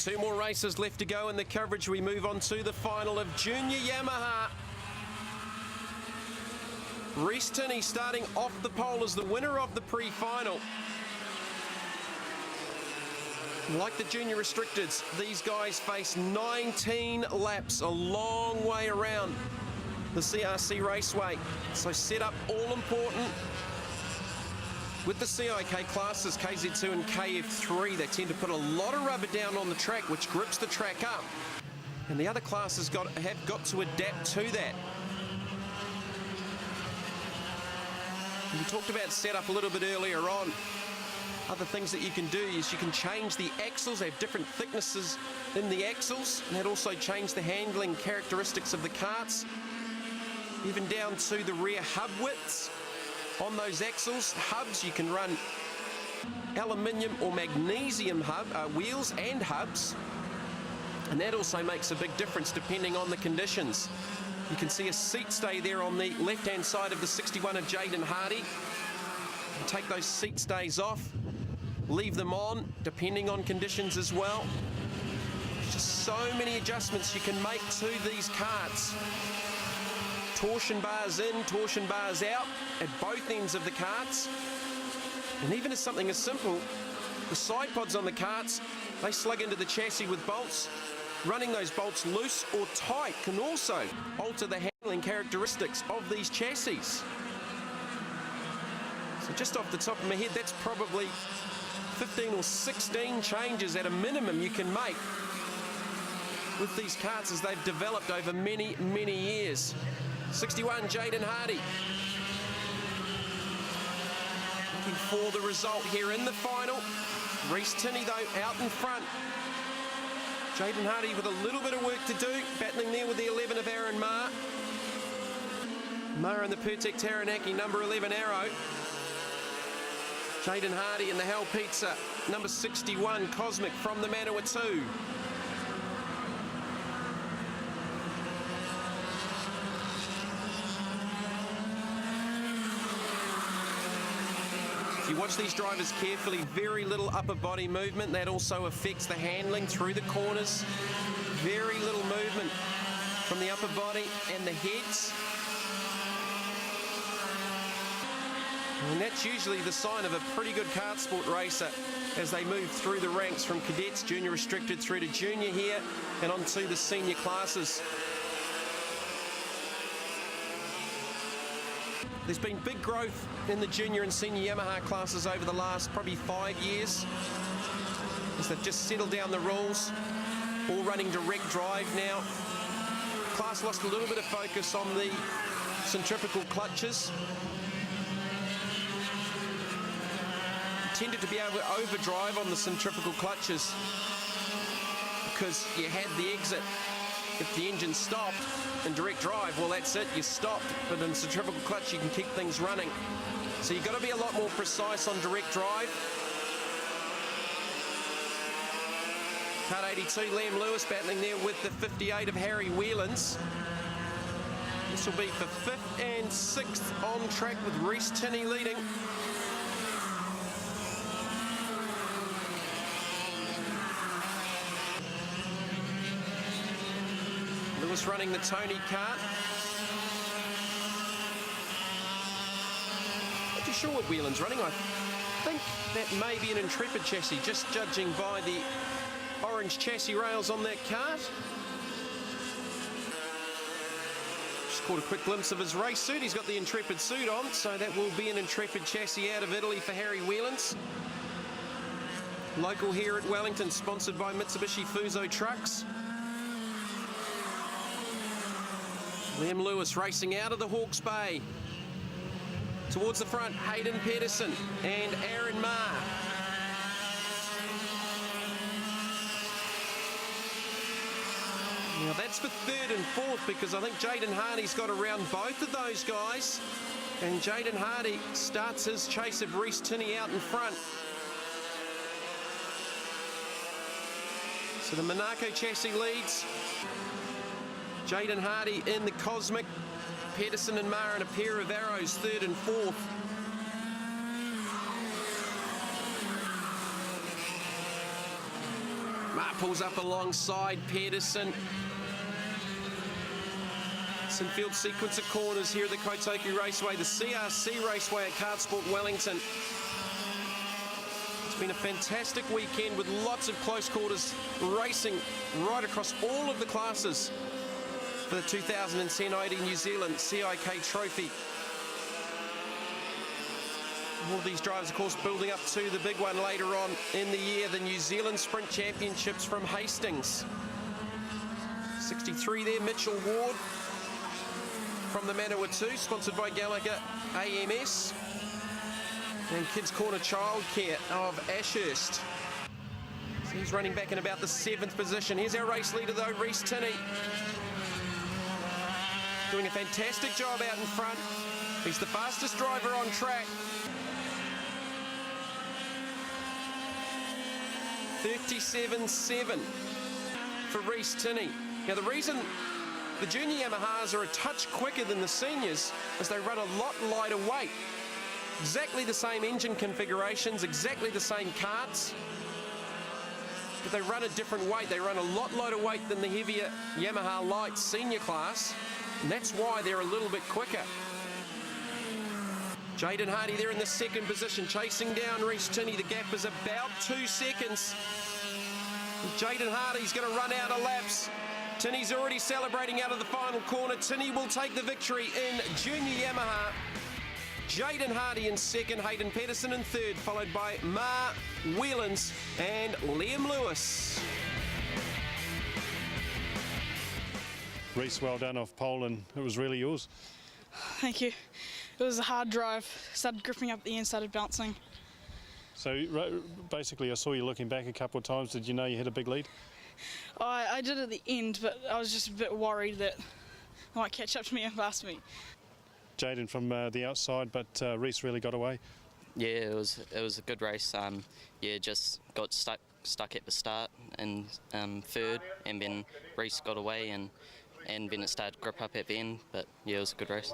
2 more races left to go in the coverage. We move on to the final of Junior Yamaha. Reece Tinney starting off the pole as the winner of the pre-final. Like the Junior Restricteds, these guys face 19 laps, a long way around the CRC Raceway. So set up all important. With the CIK classes, KZ2 and KF3, they tend to put a lot of rubber down on the track, which grips the track up. And the other classes have got to adapt to that. We talked about setup a little bit earlier on. Other things that you can do is you can change the axles. They have different thicknesses in the axles, and that also change the handling characteristics of the karts. Even down to the rear hub widths on those axles. Hubs, you can run aluminium or magnesium wheels and hubs, and that also makes a big difference depending on the conditions. You can see a seat stay there on the left-hand side of the 61 of Jaden Hardy. Take those seat stays off, leave them on, depending on conditions as well. Just so many adjustments you can make to these karts. Torsion bars in, torsion bars out at both ends of the karts. And even as something as simple, the side pods on the karts, they slug into the chassis with bolts. Running those bolts loose or tight can also alter the handling characteristics of these chassis. So just off the top of my head, that's probably 15 or 16 changes at a minimum you can make with these karts as they've developed over many, many years. 61, Jaden Hardy. Looking for the result here in the final. Reece Tinney, though, out in front. Jaden Hardy with a little bit of work to do, battling there with the 11 of Aaron Marr. Marr and the Pertek Taranaki, number 11 Arrow. Jaden Hardy in the Hell Pizza, number 61 Cosmic from the Manawatu. If you watch these drivers carefully, very little upper body movement. That also affects the handling through the corners. Very little movement from the upper body and the heads. And that's usually the sign of a pretty good kart sport racer as they move through the ranks from cadets, junior restricted through to junior here and onto the senior classes. There's been big growth in the junior and senior Yamaha classes over the last probably 5 years, as they've just settled down the rules, all running direct drive now. Class lost a little bit of focus on the centrifugal clutches. Tended to be able to overdrive on the centrifugal clutches because you had the exit. If the engine stopped in direct drive, well, that's it, you stopped. But in centrifugal clutch, you can keep things running. So you've got to be a lot more precise on direct drive. Kart 82, Liam Lewis battling there with the 58 of Harry Whelans. This will be for 5th and 6th on track with Reece Tinney leading. Lewis running the Tony kart. Not too sure what Whelan's running. I think that may be an Intrepid chassis, just judging by the orange chassis rails on that kart. Just caught a quick glimpse of his race suit. He's got the Intrepid suit on, so that will be an Intrepid chassis out of Italy for Harry Whelans. Local here at Wellington, sponsored by Mitsubishi Fuso Trucks. Liam Lewis racing out of the Hawke's Bay. Towards the front, Hayden Pedersen and Aaron Marr. Now that's for 3rd and 4th because I think Jaden Hardy's got around both of those guys. And Jaden Hardy starts his chase of Reece Tinney out in front. So the Monaco chassis leads. Jaden Hardy in the Cosmic. Pedersen and Marr in a pair of Arrows, 3rd and 4th. pulls up alongside Pedersen. Sinfield sequence of corners here at the Kotoku Raceway, the CRC Raceway at Kartsport Wellington. It's been a fantastic weekend with lots of close quarters racing right across all of the classes for the 2010-18 New Zealand CIK Trophy. All these drivers, of course, building up to the big one later on in the year, the New Zealand Sprint Championships from Hastings. 63 there, Mitchell Ward from the Manawatu, sponsored by Gallagher AMS. And Kids Corner Childcare of Ashurst. So he's running back in about the 7th position. Here's our race leader though, Reece Tinney. Doing a fantastic job out in front. He's the fastest driver on track. 37.7 for Reece Tinney. Now the reason the junior Yamahas are a touch quicker than the seniors is they run a lot lighter weight. Exactly the same engine configurations, exactly the same karts, but they run a different weight. They run a lot lighter weight than the heavier Yamaha Light senior class, and that's why they're a little bit quicker. Jaden Hardy there in the 2nd position, chasing down Reece Tinney. The gap is about 2 seconds. Jaden Hardy's going to run out of laps. Tinney's already celebrating out of the final corner. Tinney will take the victory in junior Yamaha. Jaden Hardy in 2nd, Hayden Pedersen in 3rd, followed by Ma Whelans and Liam Lewis. Reece, well done off pole, and it was really yours. Thank you. It was a hard drive. Started gripping up at the end, started bouncing. So basically I saw you looking back a couple of times. Did you know you had a big lead? I did at the end, but I was just a bit worried that they might catch up to me and pass me. Jaden from the outside, but Reece really got away. Yeah, it was a good race. Yeah, just got stuck at the start in 3rd, and then Reece got away, and then it started to grip up at the end. But yeah, it was a good race.